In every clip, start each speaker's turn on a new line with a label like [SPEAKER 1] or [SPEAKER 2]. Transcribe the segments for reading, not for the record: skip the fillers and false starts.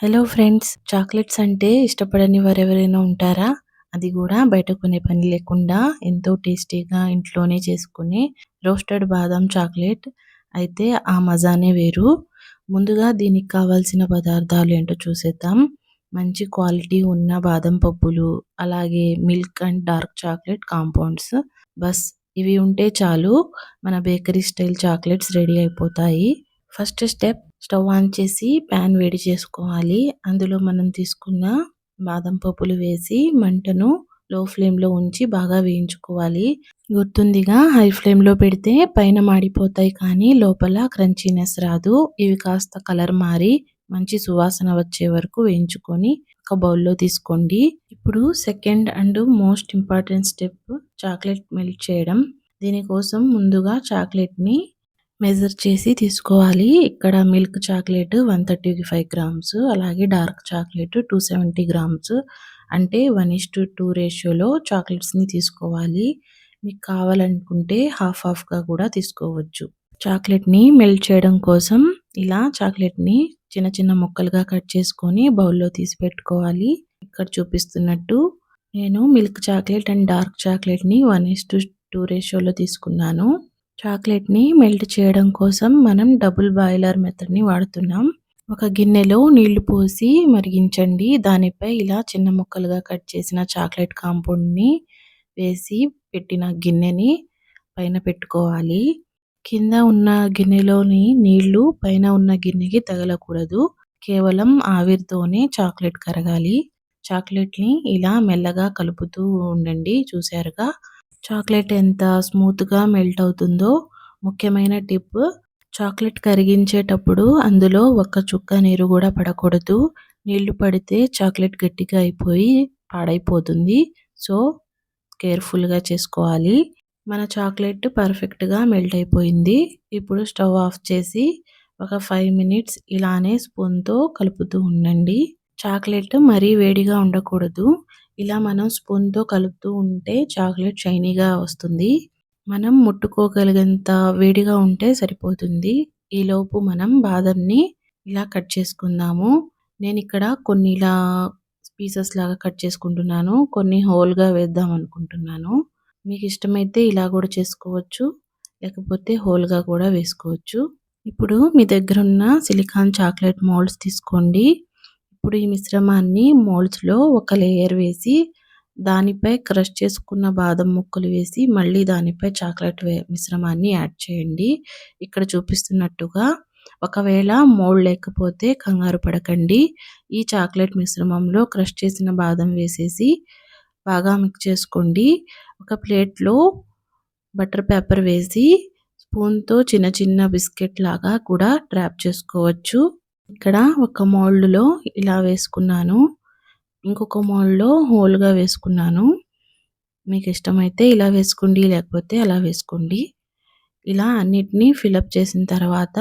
[SPEAKER 1] Hello friends, chocolates అంటే ఇష్టపడని వారెవరైనా ఉంటారా? అది కూడా బయట కొనే పని లేకుండా ఎంతో టేస్టీగా ఇంట్లోనే చేసుకునే రోస్టెడ్ బాదం చాక్లెట్ అయితే ఆ మజానే వేరు. ముందుగా దీనికి కావాల్సిన పదార్థాలు ఏంటో చూసేద్దాం. మంచి క్వాలిటీ ఉన్న బాదం పప్పులు, అలాగే milk and dark chocolate compounds. Bus ఇవి ఉంటే చాలు, మన బేకరీ స్టైల్ చాక్లెట్స్ రెడీ అయిపోతాయి. ఫస్ట్ స్టెప్, స్టవ్ ఆన్ చేసి ప్యాన్ వేడి చేసుకోవాలి. అందులో మనం తీసుకున్న బాదం పప్పులు వేసి మంటను లో ఫ్లేమ్లో ఉంచి బాగా వేయించుకోవాలి. గుర్తుందిగా, హై ఫ్లేమ్లో పెడితే పైన మాడిపోతాయి కానీ లోపల క్రంచీనెస్ రాదు. ఇవి కాస్త కలర్ మారి మంచి సువాసన వచ్చే వరకు వేయించుకొని ఒక బౌల్లో తీసుకోండి. ఇప్పుడు second and most important step, chocolate melt చేయడం. దీనికోసం ముందుగా చాక్లెట్ని మెజర్ చేసి తీసుకోవాలి. ఇక్కడ మిల్క్ చాక్లెట్ 135 గ్రామ్స్, అలాగే డార్క్ చాక్లెట్ 270 గ్రామ్స్, అంటే 1:2 రేషియోలో చాక్లెట్స్ని తీసుకోవాలి. మీకు కావాలనుకుంటే హాఫ్ హాఫ్గా కూడా తీసుకోవచ్చు. చాక్లెట్ని మెల్ట్ చేయడం కోసం ఇలా చాక్లెట్ని చిన్న చిన్న ముక్కలుగా కట్ చేసుకొని బౌల్లో తీసి పెట్టుకోవాలి. ఇక్కడ చూపిస్తున్నట్టు నేను మిల్క్ చాక్లెట్ అండ్ డార్క్ చాక్లెట్ని 1:2 రేషియోలో తీసుకున్నాను. చాక్లెట్ని మెల్ట్ చేయడం కోసం మనం డబుల్ బాయిలర్ మెథడ్ని వాడుతున్నాం. ఒక గిన్నెలో నీళ్లు పోసి మరిగించండి. దానిపై ఇలా చిన్న ముక్కలుగా కట్ చేసిన చాక్లెట్ కాంపౌండ్ని వేసి పెట్టిన గిన్నెని పైన పెట్టుకోవాలి. కింద ఉన్న గిన్నెలోని నీళ్లు పైన ఉన్న గిన్నెకి తగలకూడదు. కేవలం ఆవిరితోనే చాక్లెట్ కరగాలి. చాక్లెట్ని ఇలా మెల్లగా కలుపుతూ ఉండండి. చూశారుగా చాక్లెట్ ఎంత స్మూత్గా మెల్ట్ అవుతుందో. ముఖ్యమైన టిప్, చాక్లెట్ కరిగించేటప్పుడు అందులో ఒక్క చుక్క నీరు కూడా పడకూడదు. నీళ్లు పడితే చాక్లెట్ గట్టిగా అయిపోయి పాడైపోతుంది. సో కేర్ఫుల్గా చేసుకోవాలి. మన చాక్లెట్ పర్ఫెక్ట్గా మెల్ట్ అయిపోయింది. ఇప్పుడు స్టవ్ ఆఫ్ చేసి ఒక 5 మినిట్స్ ఇలానే స్పూన్తో కలుపుతూ ఉండండి. చాక్లెట్ మరీ వేడిగా ఉండకూడదు. ఇలా మనం స్పూన్తో కలుపుతూ ఉంటే చాక్లెట్ షైనీగా వస్తుంది. మనం ముట్టుకోగలిగేంత వేడిగా ఉంటే సరిపోతుంది. ఈలోపు మనం బాదంని ఇలా కట్ చేసుకుందాము. నేను ఇక్కడ కొన్ని ఇలా పీసెస్ లాగా కట్ చేసుకుంటున్నాను, కొన్ని హోల్గా వేద్దాం అనుకుంటున్నాను. మీకు ఇష్టమైతే ఇలా కూడా చేసుకోవచ్చు, లేకపోతే హోల్గా కూడా వేసుకోవచ్చు. ఇప్పుడు మీ దగ్గర ఉన్న సిలికాన్ చాక్లెట్ మోల్డ్స్ తీసుకోండి. ఇప్పుడు ఈ మిశ్రమాన్ని మోల్డ్స్లో ఒక లేయర్ వేసి దానిపై క్రష్ చేసుకున్న బాదం ముక్కలు వేసి మళ్ళీ దానిపై చాక్లెట్ మిశ్రమాన్ని యాడ్ చేయండి. ఇక్కడ చూపిస్తున్నట్టుగా. ఒకవేళ మోల్డ్ లేకపోతే కంగారు పడకండి. ఈ చాక్లెట్ మిశ్రమంలో క్రష్ చేసిన బాదం వేసేసి బాగా మిక్స్ చేసుకోండి. ఒక ప్లేట్లో బటర్ పేపర్ వేసి స్పూన్తో చిన్న చిన్న బిస్కెట్ లాగా కూడా ట్రాప్ చేసుకోవచ్చు. ఇక్కడ ఒక మోల్డ్లో ఇలా వేసుకున్నాను, ఇంకొక మోల్డ్లో హోల్గా వేసుకున్నాను. మీకు ఇష్టమైతే ఇలా వేసుకోండి, లేకపోతే అలా వేసుకోండి. ఇలా అన్నిటినీ ఫిలప్ చేసిన తర్వాత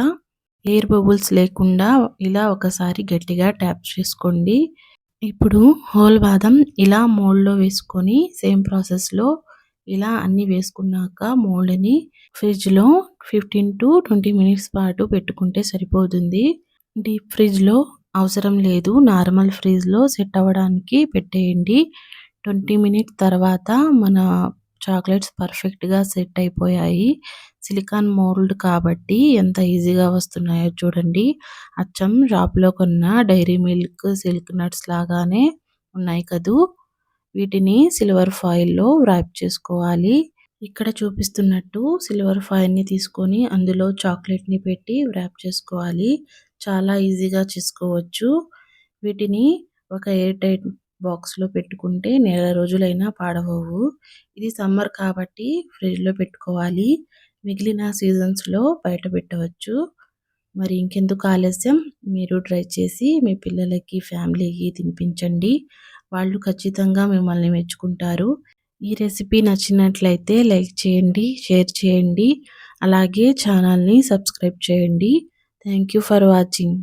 [SPEAKER 1] ఎయిర్ బబుల్స్ లేకుండా ఇలా ఒకసారి గట్టిగా ట్యాప్ చేసుకోండి. ఇప్పుడు హోల్ బాదం ఇలా మోల్డ్లో వేసుకొని సేమ్ ప్రాసెస్లో ఇలా అన్నీ వేసుకున్నాక మోల్డ్ని ఫ్రిడ్జ్లో 15 to 20 మినిట్స్ పాటు పెట్టుకుంటే సరిపోతుంది. డీప్ ఫ్రిడ్జ్లో అవసరం లేదు, నార్మల్ ఫ్రిడ్జ్లో సెట్ అవ్వడానికి పెట్టేయండి. 20 మినిట్స్ తర్వాత మన చాక్లెట్స్ పర్ఫెక్ట్గా సెట్ అయిపోయాయి. సిలికాన్ మోల్డ్ కాబట్టి ఎంత ఈజీగా వస్తున్నాయో చూడండి. అచ్చం షాప్లో కొన్న డైరీ మిల్క్, సిల్క్ నట్స్ లాగానే ఉన్నాయి కదూ. వీటిని సిల్వర్ ఫాయిల్లో వ్రాప్ చేసుకోవాలి. ఇక్కడ చూపిస్తున్నట్టు సిల్వర్ ఫాయిల్ని తీసుకొని అందులో చాక్లెట్ని పెట్టి వ్రాప్ చేసుకోవాలి. చాలా ఈజీగా చేసుకోవచ్చు. వీటిని ఒక ఎయిర్ టైట్ బాక్స్లో పెట్టుకుంటే నెల రోజులైనా పాడవవు. ఇది సమ్మర్ కాబట్టి ఫ్రిడ్జ్లో పెట్టుకోవాలి. మిగిలిన సీజన్స్లో బయట పెట్టవచ్చు. మరి ఇంకెందుకు ఆలస్యం, మీరు ట్రై చేసి మీ పిల్లలకి, ఫ్యామిలీకి తినిపించండి. వాళ్ళు ఖచ్చితంగా మిమ్మల్ని మెచ్చుకుంటారు. ఈ రెసిపీ నచ్చినట్లయితే లైక్ చేయండి, షేర్ చేయండి, అలాగే ఛానల్ని సబ్స్క్రైబ్ చేయండి. Thank you for watching.